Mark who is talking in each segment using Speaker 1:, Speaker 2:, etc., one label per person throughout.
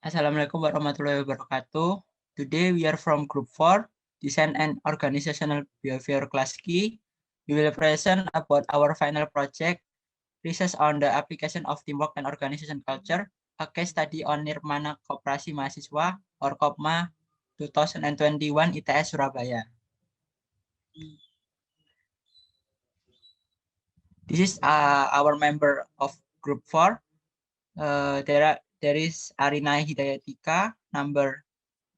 Speaker 1: Assalamualaikum warahmatullahi wabarakatuh. Today we are from Group 4, Design and Organizational Behavior Class Key. We will present about our final project, research on the application of teamwork and organization culture, a case study on Nirmana Koperasi Mahasiswa or KOPMA 2021 ITS Surabaya. This is our member of Group 4. There is Arina Hidayatika, number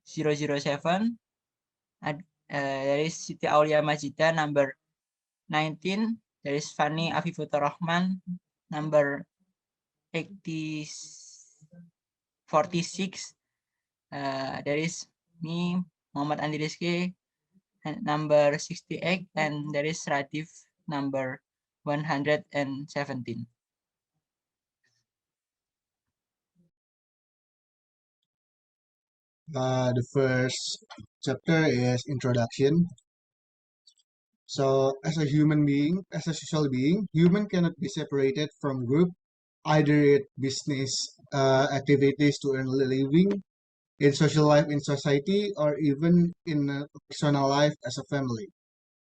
Speaker 1: 007. There is Siti Aulia Majida, number 19. There is Fani Afifutur Rahman, number 46. There is me, Muhammad Andi Rizky, number 68, and there is Radif, number 117.
Speaker 2: The first chapter is introduction. So, as a human being, as a social being, human cannot be separated from group, either it business activities to earn a living, in social life in society, or even in personal life as a family.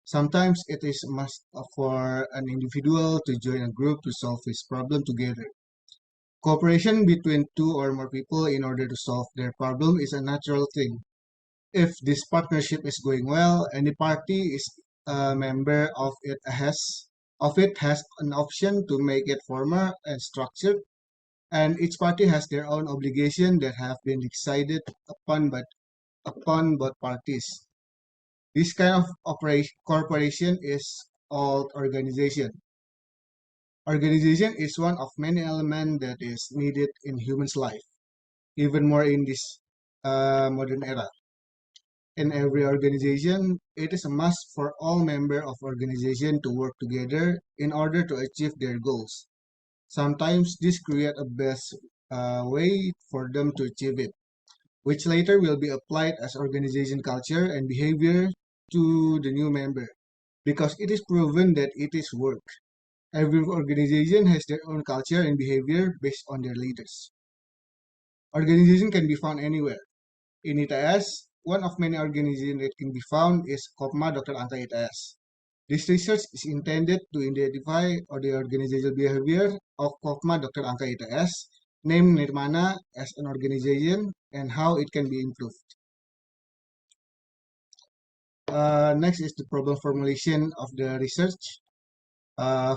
Speaker 2: Sometimes it is a must for an individual to join a group to solve his problem together. Cooperation between two or more people in order to solve their problem is a natural thing. If this partnership is going well, any party is a member of it has an option to make it formal and structured, and each party has their own obligation that have been decided upon both parties. This kind of corporation is called organization. Organization is one of many elements that is needed in human's life, even more in this modern era. In every organization, it is a must for all members of organization to work together in order to achieve their goals. Sometimes this create a best way for them to achieve it, which later will be applied as organization culture and behavior to the new member, because it is proven that it is work. Every organization has their own culture and behavior based on their leaders. Organization can be found anywhere. In ITS, one of many organizations that can be found is KOPMA Angka ITS. This research is intended to identify the organizational behavior of KOPMA Angka ITS, named Nirmana as an organization, and how it can be improved. Next is the problem formulation of the research.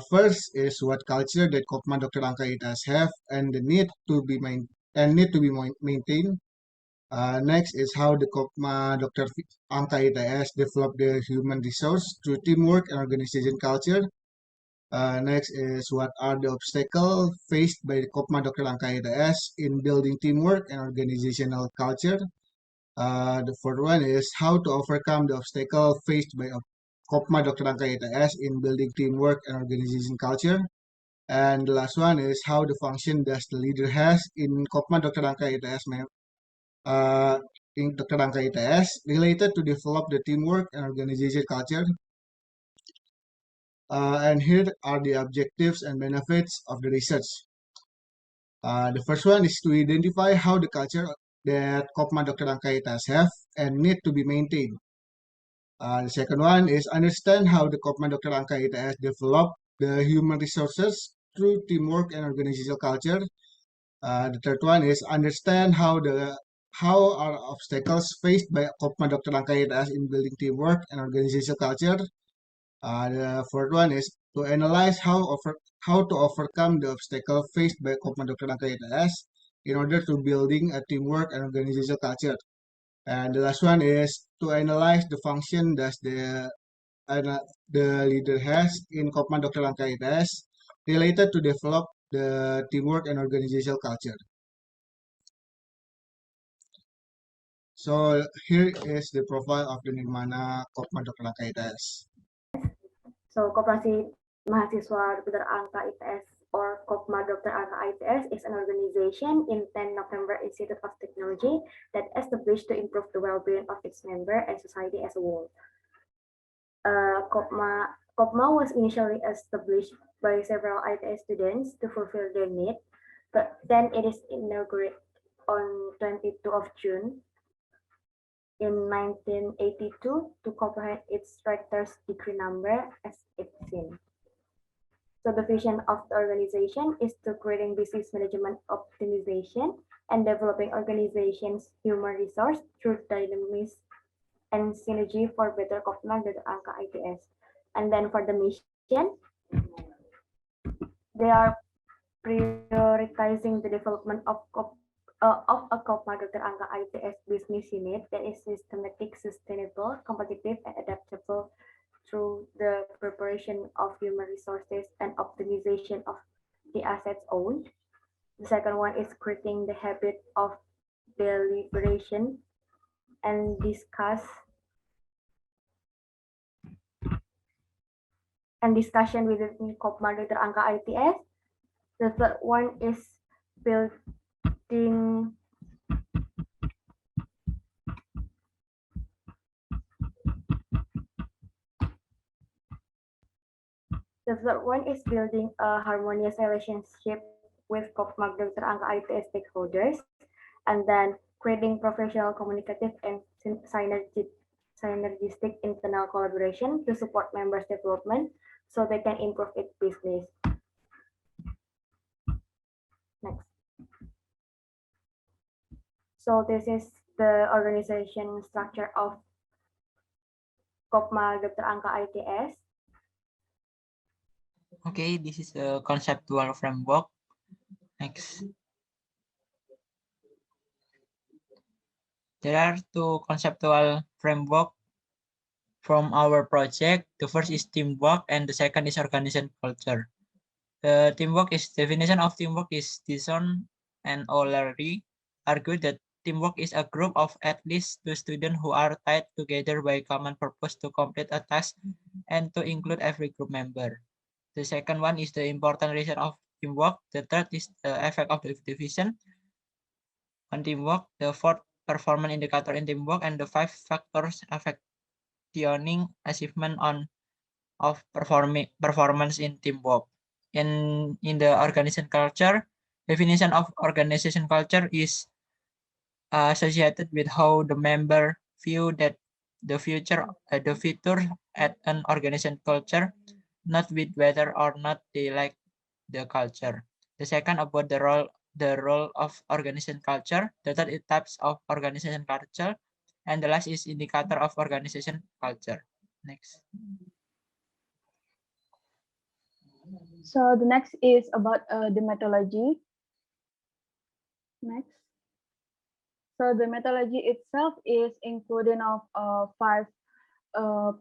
Speaker 2: First is what culture that KOPMA Angka ITS have and the need to be maintained. Next is how the KOPMA Angka ITS develop the human resource through teamwork and organization culture. Next is what are the obstacles faced by the KOPMA Angka ITS in building teamwork and organizational culture. The fourth one is how to overcome the obstacle faced by KOPMA Angka ITS in building teamwork and organization culture. And the last one is how the function does the leader has in KOPMA Angka ITS in Angka ITS related to develop the teamwork and organization culture. And here are the objectives and benefits of the research. The first one is to identify how the culture that KOPMA Angka ITS have and need to be maintained. The second one is understand how the KOPMA Angka ITS develop the human resources through teamwork and organizational culture. The third one is understand how are obstacles faced by KOPMA Angka ITS in building teamwork and organizational culture. The fourth one is to analyze how to overcome the obstacle faced by KOPMA Angka ITS in order to building a teamwork and organizational culture. And the last one is to analyze the function that the leader has in KOPMA Angka ITS related to develop the teamwork and organizational culture. So here is the profile of the Nirmana KOPMA Angka ITS.
Speaker 3: So Koperasi Mahasiswa Dr. Angka ITS or KOPMA Dr. Angka ITS is an organization in 10 November Institute of Technology that established to improve the well-being of its member and society as a whole. KOPMA was initially established by several ITS students to fulfill their need, but then it is inaugurated on 22 of June in 1982 to comprehend its rector's degree number as 18. So the vision of the organization is to creating business management optimization and developing organizations' human resource through dynamism and synergy for better KOPMA dan Angka ITS. And then for the mission, they are prioritizing the development of a KOPMA Dr. Angka ITS business unit that is systematic, sustainable, competitive, and adaptable through the preparation of human resources and optimization of the assets owned. The second one is creating the habit of deliberation and discussion within KOPMA Dr. Angka ITS. The third one is building a harmonious relationship with KOPMA Dr. Angka ITS stakeholders, and then creating professional, communicative, and synergistic internal collaboration to support members' development so they can improve its business. Next. So this is the organization structure of KOPMA Dr. Angka ITS.
Speaker 1: Okay, this is a conceptual framework. Next. There are two conceptual framework from our project. The first is teamwork and the second is organization culture. The definition of teamwork is Dison and O'Leary argued that teamwork is a group of at least two students who are tied together by common purpose to complete a task and to include every group member. The second one is the important reason of teamwork. The third is the effect of the division on teamwork. The fourth, performance indicator in teamwork, and the 5 factors affecting achievement of performance in teamwork. In the organization culture, definition of organization culture is associated with how the member view that the future at an organization culture, not with whether or not they like the culture. The second about the role of organization culture. The third is types of organization culture, and the last is indicator of organization culture. Next.
Speaker 4: So the next is about the methodology. Next. So the methodology itself is including of 5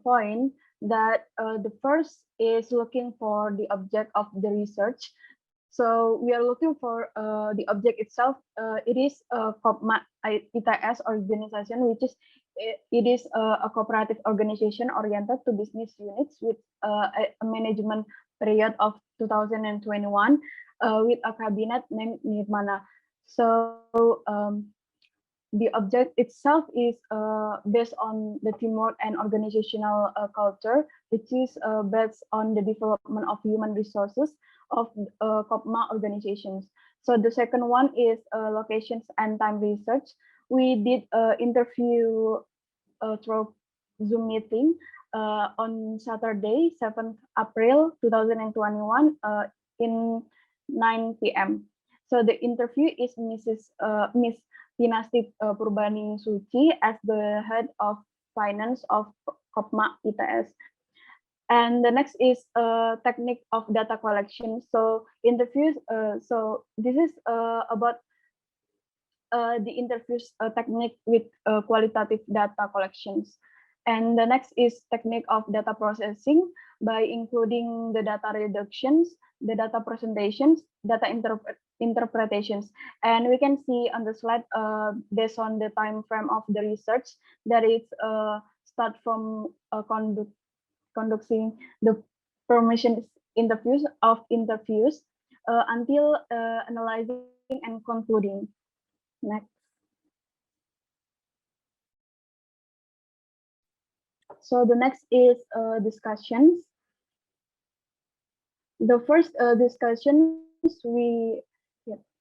Speaker 4: points. That the first is looking for the object of the research. So we are looking for the object itself. It is a KOPMA ITS organization, which is it is a cooperative organization oriented to business units with a management period of 2021 with a cabinet named Nirmana. So the object itself is based on the teamwork and organizational culture, which is based on the development of human resources of KOPMA organizations. So the second one is locations and time research. We did interview through Zoom meeting on Saturday, 7th April 2021 in 9 p.m. So the interview is Miss Dinasti Purbaning Suci as the head of finance of KOPMA ITS. And the next is technique of data collection. So interviews. So this is about the interviews technique with qualitative data collections. And the next is technique of data processing by including the data reductions, the data presentations, data interpretations. And we can see on the slide, based on the time frame of the research, that is start from conducting the permission interviews until analyzing and concluding. Next. So the next is discussions. The first discussions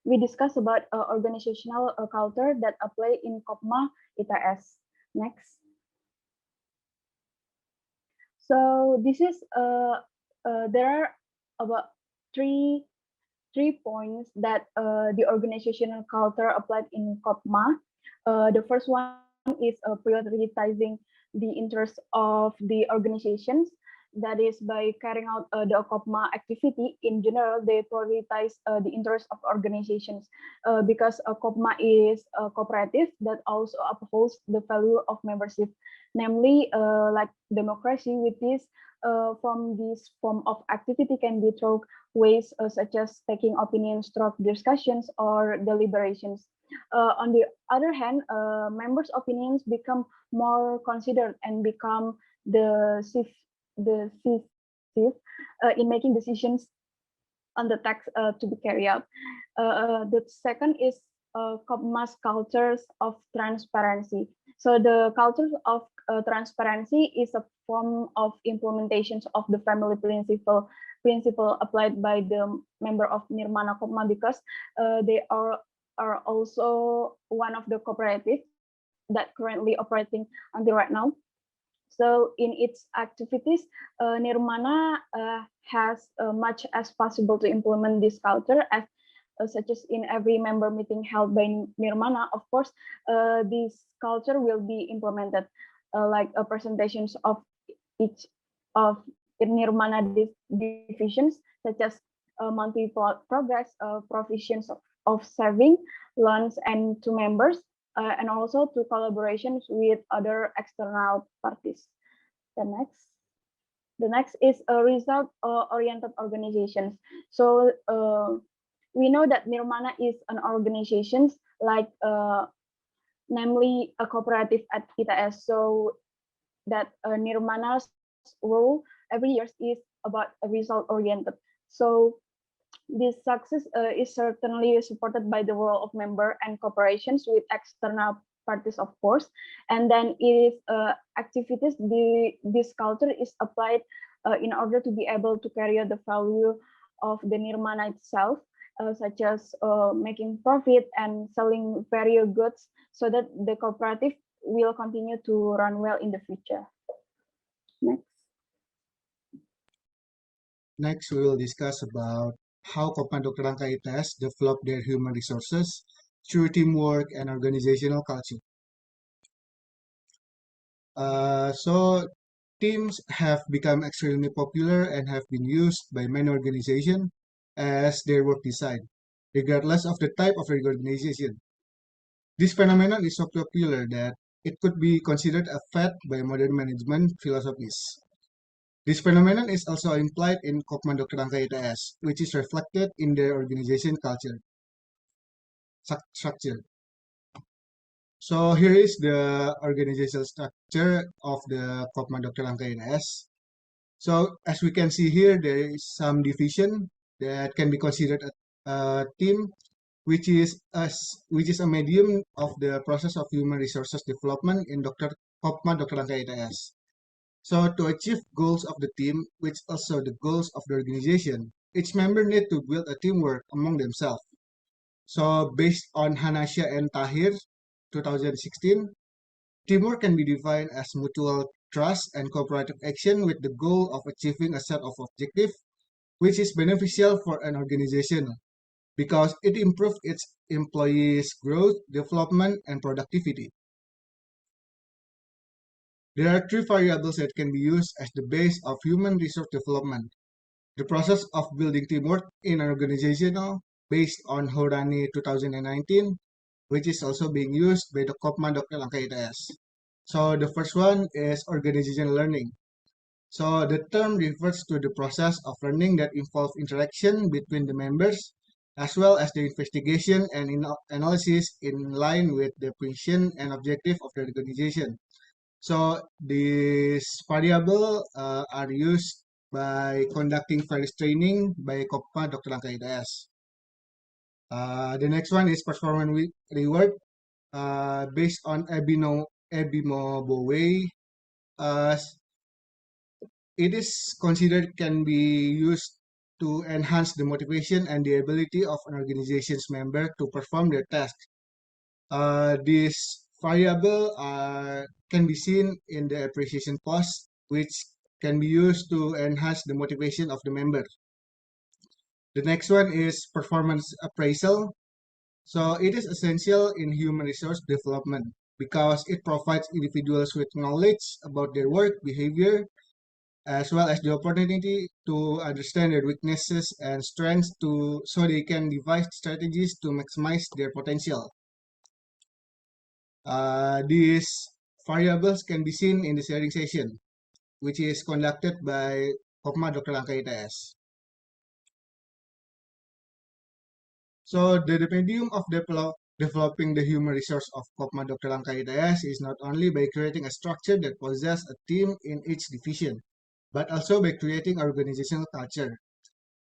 Speaker 4: we discuss about organizational culture that apply in KOPMA ITS. Next. So this is there are about three points that the organizational culture applied in KOPMA. The first one is prioritizing the interests of the organizations. That is by carrying out the KOPMA activity in general, they prioritize the interests of organizations because KOPMA is a cooperative that also upholds the value of membership, namely like democracy, which is from this form of activity can be through ways such as taking opinions through discussions or deliberations. On the other hand, members' opinions become more considered and become decisive in making decisions on the tax to be carried out. The second is KOPMA's cultures of transparency. So the culture of transparency is a form of implementations of the family principle applied by the member of Nirmana KOPMA because they are also one of the cooperatives that currently operating until right now. So in its activities, Nirmana has much as possible to implement this culture as such as in every member meeting held by Nirmana. Of course, this culture will be implemented like presentations of each of Nirmana divisions, such as monthly progress, provisions of saving, loans, and to members, and also to collaborations with other external parties. The next is a result-oriented organizations. So we know that Nirmana is an organization like namely a cooperative at ITS. So that Nirmana's role every year is about a result-oriented. So this success is certainly supported by the role of member and corporations with external parties, of course. And then it is activities, this culture is applied in order to be able to carry out the value of the Nirmana itself, such as making profit and selling various goods so that the cooperative will continue to run well in the future. Next.
Speaker 2: Next, we will discuss about how KOPMA Dr. Angka ITS develop their human resources through teamwork and organizational culture. So teams have become extremely popular and have been used by many organizations as their work design, regardless of the type of organization. This phenomenon is so popular that it could be considered a fad by modern management philosophies. This phenomenon is also implied in KOPMA Dr. Angka ITS, which is reflected in their organization culture structure. So here is the organizational structure of the KOPMA Dr. Angka ITS. So as we can see here, there is some division that can be considered a team, which is a medium of the process of human resources development in KOPMA Dr. Angka ITS. So to achieve goals of the team, which also the goals of the organization, each member need to build a teamwork among themselves. So based on Hanasha and Tahir, 2016, teamwork can be defined as mutual trust and cooperative action with the goal of achieving a set of objectives which is beneficial for an organization because it improves its employees' growth, development, and productivity. There are three variables that can be used as the base of human resource development. The process of building teamwork in an organizational based on Horani 2019, which is also being used by the KOPMA Dr. Angka ITS. So the first one is organizational learning. So the term refers to the process of learning that involves interaction between the members, as well as the investigation and analysis in line with the function and objective of the organization. So these variables are used by conducting various training by KOPMA Dr. Angka ITS. The next one is performance reward based on Ebimo-Bowe. It is considered can be used to enhance the motivation and the ability of an organization's member to perform their tasks. This variable can be seen in the appreciation post, which can be used to enhance the motivation of the member. The next one is performance appraisal. So it is essential in human resource development because it provides individuals with knowledge about their work behavior, as well as the opportunity to understand their weaknesses and strengths so they can devise strategies to maximize their potential. These variables can be seen in the sharing session, which is conducted by KOPMA Dr. Angka ITS. So the medium of developing the human resource of KOPMA Dr. Angka ITS is not only by creating a structure that possesses a team in each division, but also by creating organizational culture.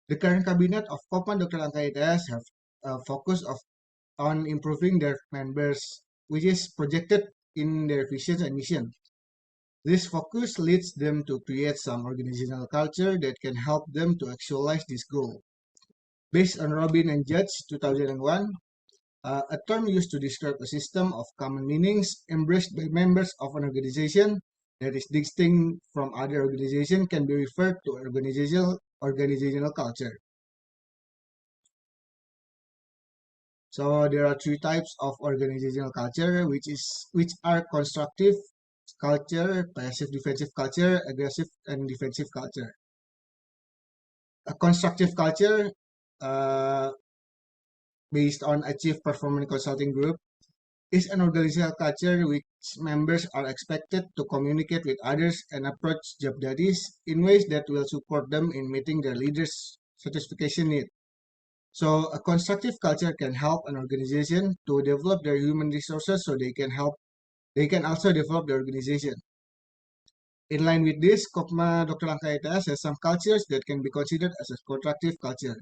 Speaker 2: The current cabinet of KOPMA Dr. Angka ITS have focused on improving their members, which is projected in their vision and mission. This focus leads them to create some organizational culture that can help them to actualize this goal. Based on Robin and Judge 2001, a term used to describe a system of common meanings embraced by members of an organization that is distinct from other organizations can be referred to organizational culture. So there are three types of organizational culture, which are constructive culture, passive defensive culture, aggressive and defensive culture. A constructive culture based on Achieve Performance Consulting Group is an organizational culture which members are expected to communicate with others and approach job duties in ways that will support them in meeting their leaders' satisfaction need. So a constructive culture can help an organization to develop their human resources so they can also develop the organization. In line with this, KOPMA Dr. Angka ITS has some cultures that can be considered as a constructive culture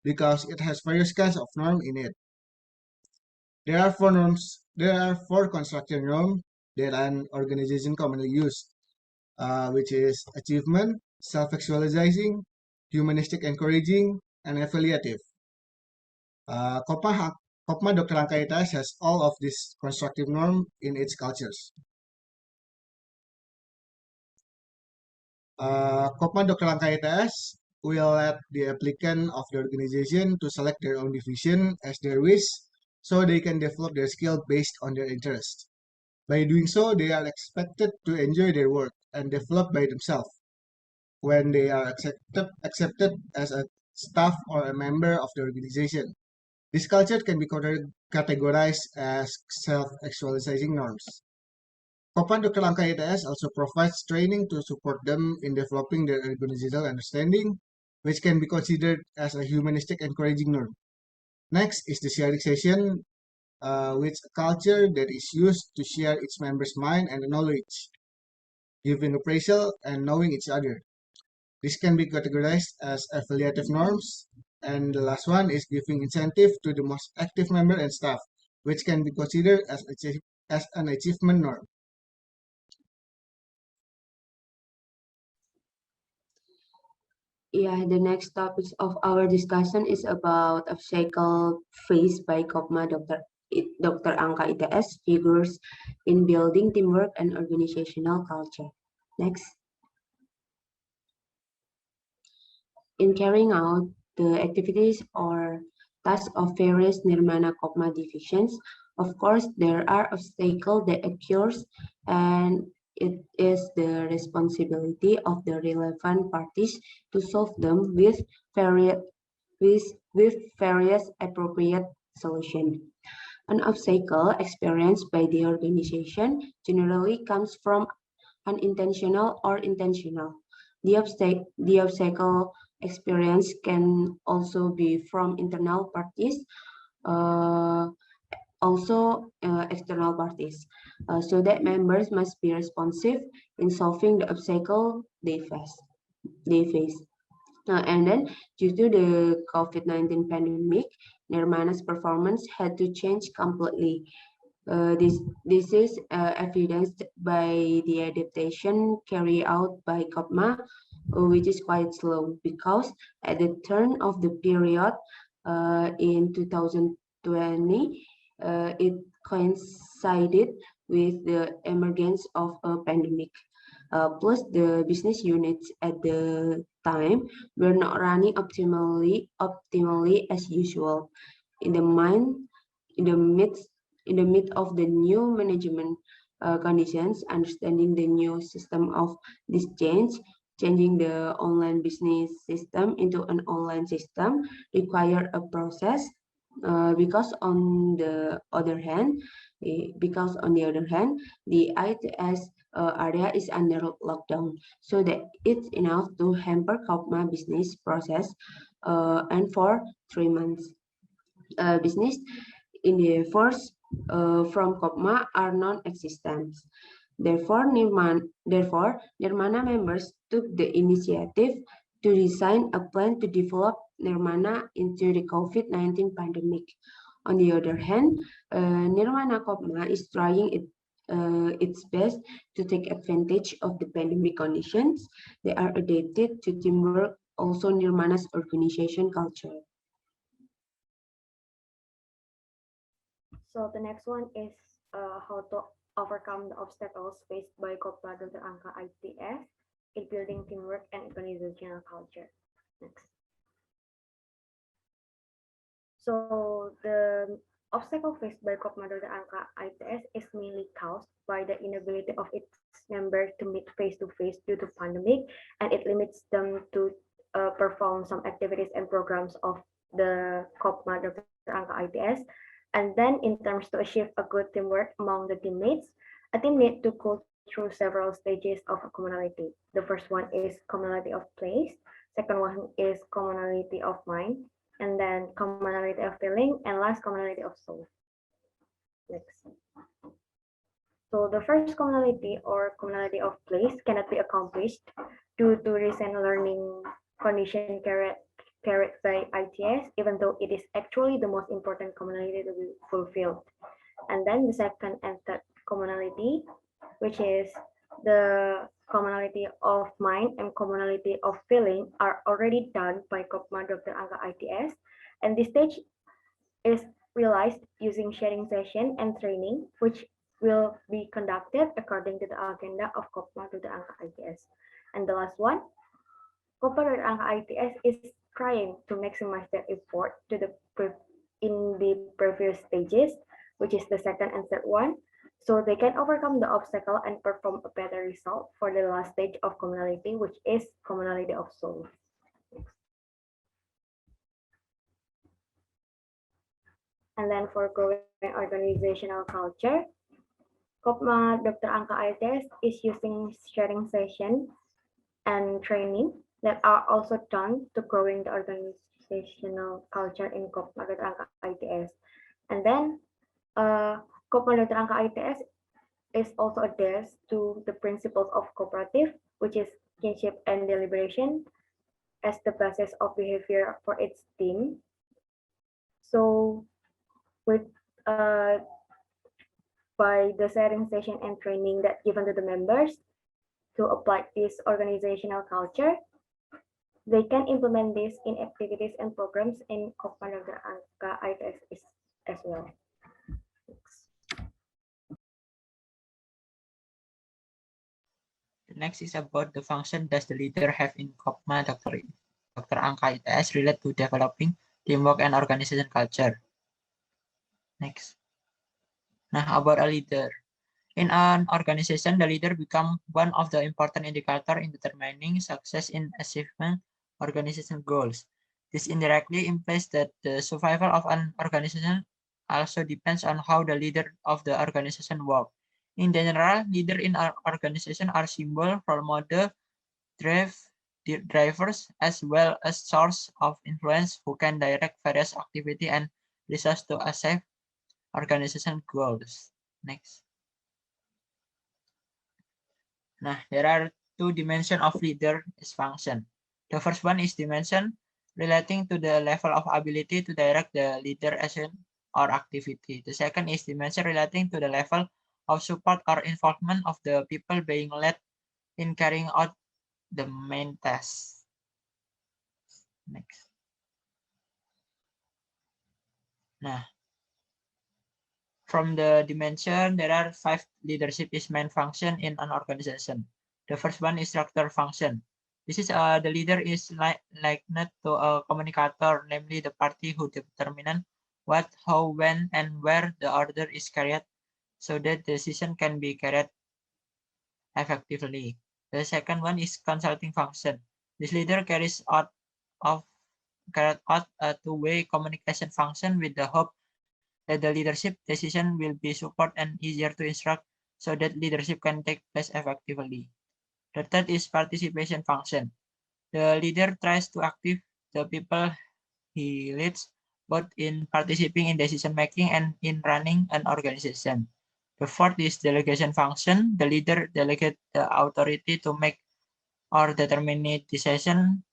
Speaker 2: because it has various kinds of norms in it. There are four construction norms that an organization commonly use, which is achievement, self-actualizing, humanistic encouraging, and affiliative. KOPMA Dr. Angka ITS has all of these constructive norms in its cultures. KOPMA Dr. Angka ITS will let the applicant of the organization to select their own division as their wish, so they can develop their skill based on their interest. By doing so, they are expected to enjoy their work and develop by themselves. When they are accepted as a staff or a member of the organization, this culture can be categorized as self-actualizing norms. KOPMA Dr. Angka ITS also provides training to support them in developing their organizational understanding, which can be considered as a humanistic encouraging norm. Next is the sharing session, which a culture that is used to share its members' mind and knowledge, giving appraisal and knowing each other. This can be categorized as affiliative norms. And the last one is giving incentive to the most active member and staff, which can be considered as an achievement norm.
Speaker 5: Yeah, the next topic of our discussion is about obstacle faced by KOPMA Dr. Angka ITS figures in building teamwork and organizational culture. Next. In carrying out the activities or tasks of various Nirmana KOPMA divisions, of course, there are obstacles that occurs, and it is the responsibility of the relevant parties to solve them with various appropriate solutions. An obstacle experienced by the organization generally comes from unintentional or intentional. The obstacle experience can also be from internal parties, also external parties, so that members must be responsive in solving the obstacle they face. And then, due to the COVID-19 pandemic, Nirmana's performance had to change completely. This is evidenced by the adaptation carried out by KOPMA which is quite slow because at the turn of the period in 2020, it coincided with the emergence of a pandemic. Plus, the business units at the time were not running optimally as usual. In the midst of the new management conditions, understanding the new system of this changing the online business system into an online system require a process because on the other hand, the ITS area is under lockdown, so that it's enough to hamper KOPMA business process and for 3 months. Business in the force from KOPMA are non-existent. Therefore, Nirmana members took the initiative to design a plan to develop Nirmana into the COVID-19 pandemic. On the other hand, Nirmana KOPMA is trying its best to take advantage of the pandemic conditions. They are adapted to teamwork, also Nirmana's organization culture.
Speaker 3: So the next one is how to overcome the obstacles faced by KOPMA Dr. Angka ITS in building teamwork and organizational culture. Next. So the obstacle faced by KOPMA Dr. Angka ITS is mainly caused by the inability of its members to meet face-to-face due to pandemic, and it limits them to perform some activities and programs of the KOPMA Dr. Angka ITS. And then in terms to achieve a good teamwork among the teammates, a team needs to go through several stages of a commonality. The first one is commonality of place, second one is commonality of mind, and then commonality of feeling, and last commonality of soul. Next. So the first commonality or commonality of place cannot be accomplished due to recent learning condition carried by ITS, even though it is actually the most important commonality to be fulfilled. And then the second and third commonality, which is the commonality of mind and commonality of feeling, are already done by KOPMA Dr. Angka ITS. And this stage is realized using sharing session and training, which will be conducted according to the agenda of KOPMA Dr. Angka ITS. And the last one, KOPMA Dr. Angka ITS is trying to maximize their effort in the previous stages, which is the second and third one, so they can overcome the obstacle and perform a better result for the last stage of commonality, which is commonality of soul. And then for growing organizational culture, KOPMA Dr. Angka ITS is using sharing session and training that are also done to growing the organizational culture in KOPMA Dr. Angka ITS. And then KOPMA Dr. Angka ITS is also adheres to the principles of cooperative, which is kinship and deliberation, as the basis of behavior for its team. So with by the sharing session and training that given to the members to apply this organizational culture, they can implement this in activities and programs in KOPMA Dr. Angka ITS as well.
Speaker 1: The next is about the function does the leader have in KOPMA Dr. Angka ITS related to developing teamwork and organization culture. Next. Now about a leader. In an organization, the leader becomes one of the important indicators in determining success in achievement organizational goals. This indirectly implies that the survival of an organization also depends on how the leader of the organization works. In general, leaders in our organization are symbol, role model, drivers, as well as source of influence who can direct various activity and resources to achieve organization goals. Next. Nah, there are two dimensions of leader is function. The first one is dimension relating to the level of ability to direct the leader action or activity. The second is dimension relating to the level of support or involvement of the people being led in carrying out the main task. Next. Nah, from the dimension, there are 5 leadership is main function in an organization. The first one is structure function. This is the leader is likened to a communicator, namely the party who determines what, how, when, and where the order is carried, so that decision can be carried effectively. The second one is consulting function. This leader carries out a two-way communication function with the hope that the leadership decision will be support and easier to instruct so that leadership can take place effectively. The third is participation function. The leader tries to active the people he leads both in participating in decision making and in running an organization. The fourth is delegation function. The leader delegates the authority to make or determine decision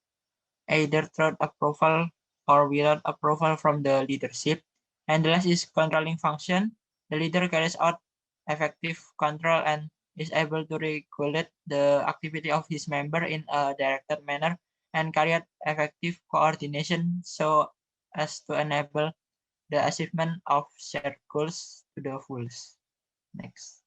Speaker 1: either through approval or without approval from the leadership. And the last is controlling function. The leader carries out effective control and is able to regulate the activity of his member in a directed manner and carry out effective coordination so as to enable the achievement of shared goals to the fullest. Next.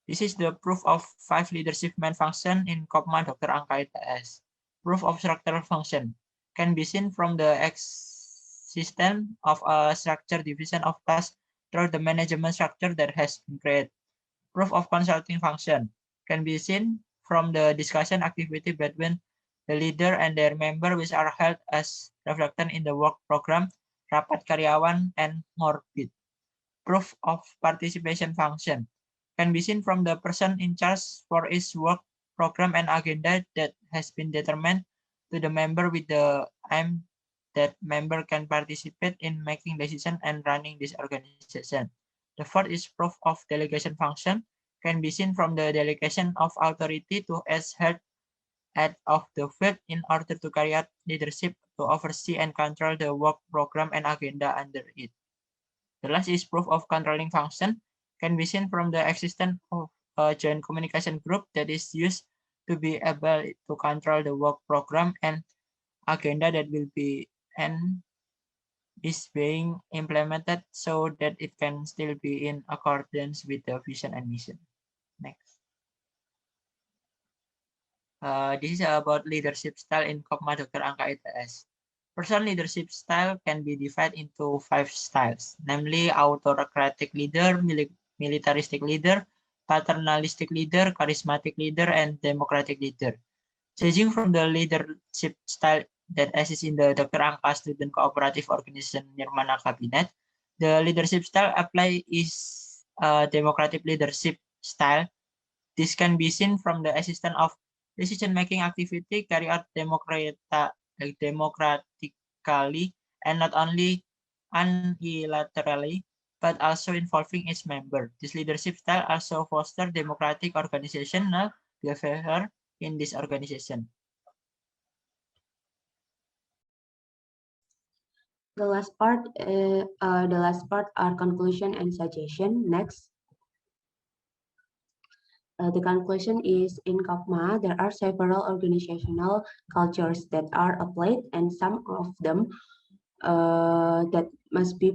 Speaker 1: This is the proof of 5 leadership main function in KOPMA Dr. Angka ITS. Proof of structural function can be seen from the existence of a structure division of tasks through the management structure that has been created. Proof of consulting function can be seen from the discussion activity between the leader and their member which are held as reflected in the work program, rapat karyawan, and more bit. Proof of participation function can be seen from the person in charge for each work program and agenda that has been determined to the member with the aim that member can participate in making decisions and running this organization. The fourth is proof of delegation function can be seen from the delegation of authority to as head of the field in order to carry out leadership to oversee and control the work program and agenda under it. The last is proof of controlling function can be seen from the existence of a joint communication group that is used to be able to control the work program and agenda that will be and is being implemented so that it can still be in accordance with the vision and mission. Next. This is about leadership style in KOPMA Dr. Angka ITS. Person leadership style can be divided into 5 styles, namely autocratic leader, militaristic leader, paternalistic leader, charismatic leader, and democratic leader. Judging from the leadership style that exists in the Dr. Angka Student Cooperative Organization Nirmana Cabinet, the leadership style applied is a democratic leadership style. This can be seen from the existence of decision-making activity carried out democratically and not only unilaterally, but also involving its member. This leadership style also fosters democratic organizational behavior in this organization.
Speaker 5: The last part are conclusion and suggestion. Next. The conclusion is in KOPMA, there are several organizational cultures that are applied and some of them that must be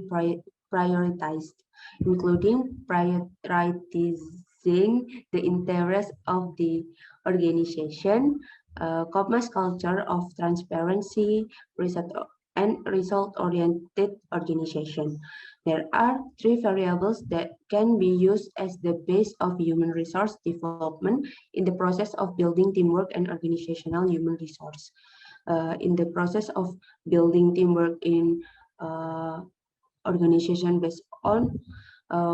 Speaker 5: prioritized, including prioritizing the interests of the organization, KOPMA's culture of transparency, and result-oriented organization. There are 3 variables that can be used as the base of human resource development in the process of building teamwork and organizational human resource. In the process of building teamwork in organization based on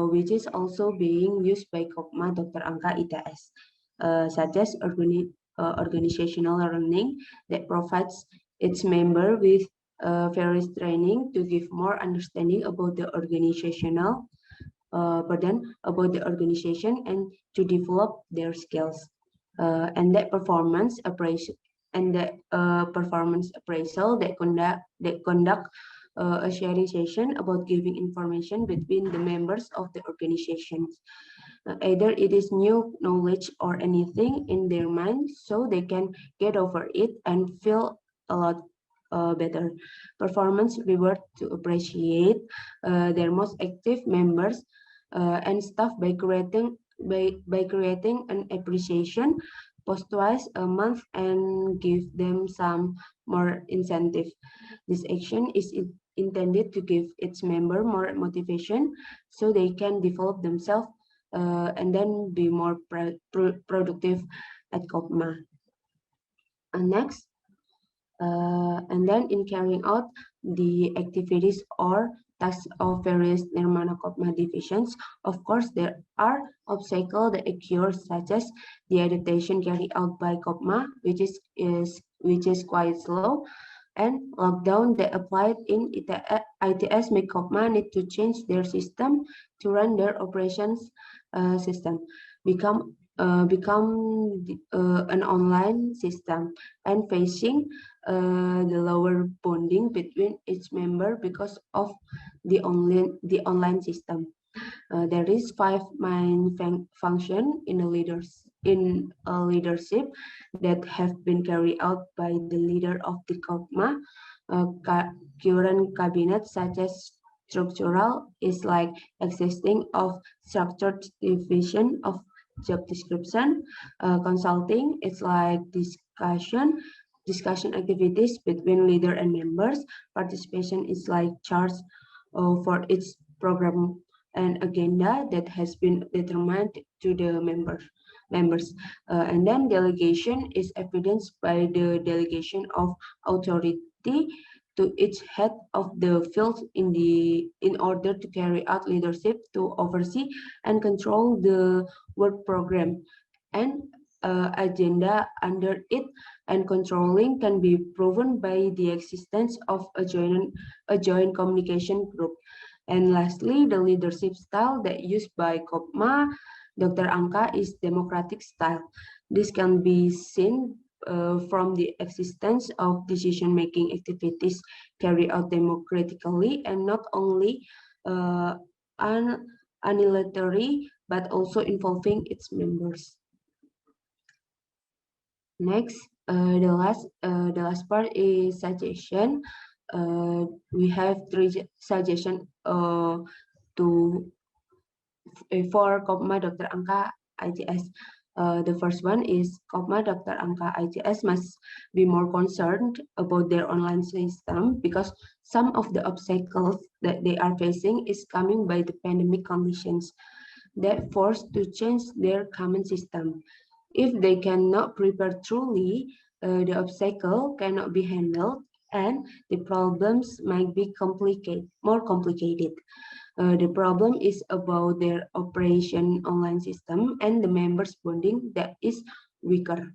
Speaker 5: which is also being used by KOPMA Dr. Angka ITS, such as organizational learning that provides its member with various training to give more understanding about the organizational burden about the organization and to develop their skills. And that performance appraisal that conduct a sharing session about giving information between the members of the organizations. Either it is new knowledge or anything in their mind, so they can get over it and feel a lot better. Performance reward to appreciate their most active members and staff by creating an appreciation post twice a month and give them some more incentive. This action is intended to give its member more motivation so they can develop themselves and then be more productive at KOPMA. And next, and then in carrying out the activities or tasks of various Nirmana KOPMA divisions, of course, there are obstacles that occur, such as the adaptation carried out by KOPMA, which is quite slow, and lockdown that applied in ITS make KOPMA need to change their system to run their operations system, become an online system, and facing the lower bonding between each member because of the online system. There is 5 main function in a leadership that have been carried out by the leader of the KOPMA. Current cabinet, such as structural, is like existing of structured division of job description. Consulting, it's like discussion activities between leader and members. Participation is like charge for each program and agenda that has been determined to the members. And then delegation is evidenced by the delegation of authority to each head of the field in order to carry out leadership, to oversee and control the work program and agenda under it, and controlling can be proven by the existence of a joint communication group. And lastly, the leadership style that used by KOPMA Dr. Angka is democratic style. This can be seen from the existence of decision-making activities carried out democratically and not only unilaterally, but also involving its members. Next, the last part is suggestion. We have 3 suggestions for KOPMA Dr. Angka ITS. The first one is KOPMA Dr. Angka ITS must be more concerned about their online system because some of the obstacles that they are facing is coming by the pandemic conditions that forced to change their common system. If they cannot prepare truly, the obstacle cannot be handled and the problems might be more complicated. The problem is about their operation online system and the members bonding that is weaker.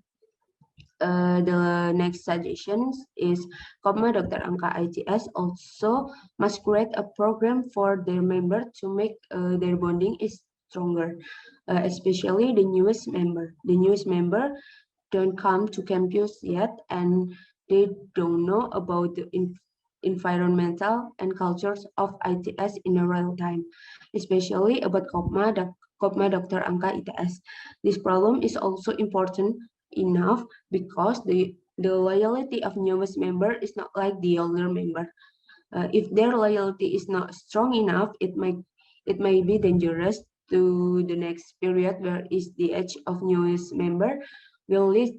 Speaker 5: The next suggestion is KOPMA Dr. Angka ITS also must create a program for their member to make their bonding is stronger, especially the newest member. The newest member don't come to campus yet and they don't know about the environmental and cultures of ITS in a real time, especially about KOPMA Dr. Angka ITS. This problem is also important enough because the loyalty of newest member is not like the older member. If their loyalty is not strong enough, it may be dangerous to the next period where is the age of newest member will lead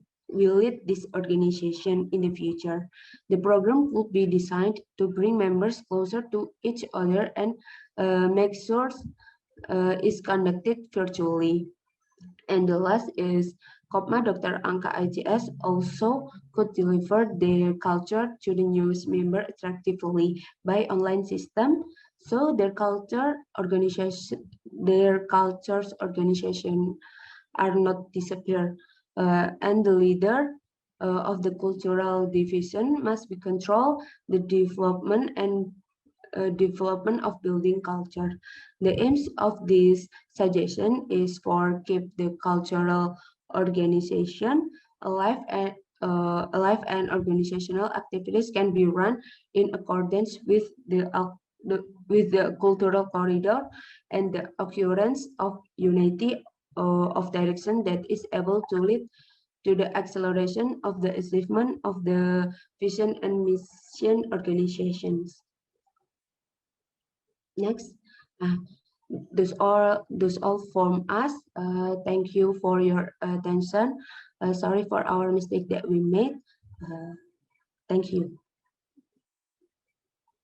Speaker 5: this organization in the future. The program would be designed to bring members closer to each other and make sure is conducted virtually. And the last is KOPMA Dr. Angka ITS also could deliver their culture to the newest member attractively by online system, so their cultures organization are not disappear. And the leader of the cultural division must be control the development of building culture. The aims of this suggestion is for keep the cultural organization alive and organizational activities can be run in accordance with the with the cultural corridor and the occurrence of unity of direction that is able to lead to the acceleration of the achievement of the vision and mission organizations. Next, those all from us. Thank you for your attention. Sorry for our mistake that we made. Thank you.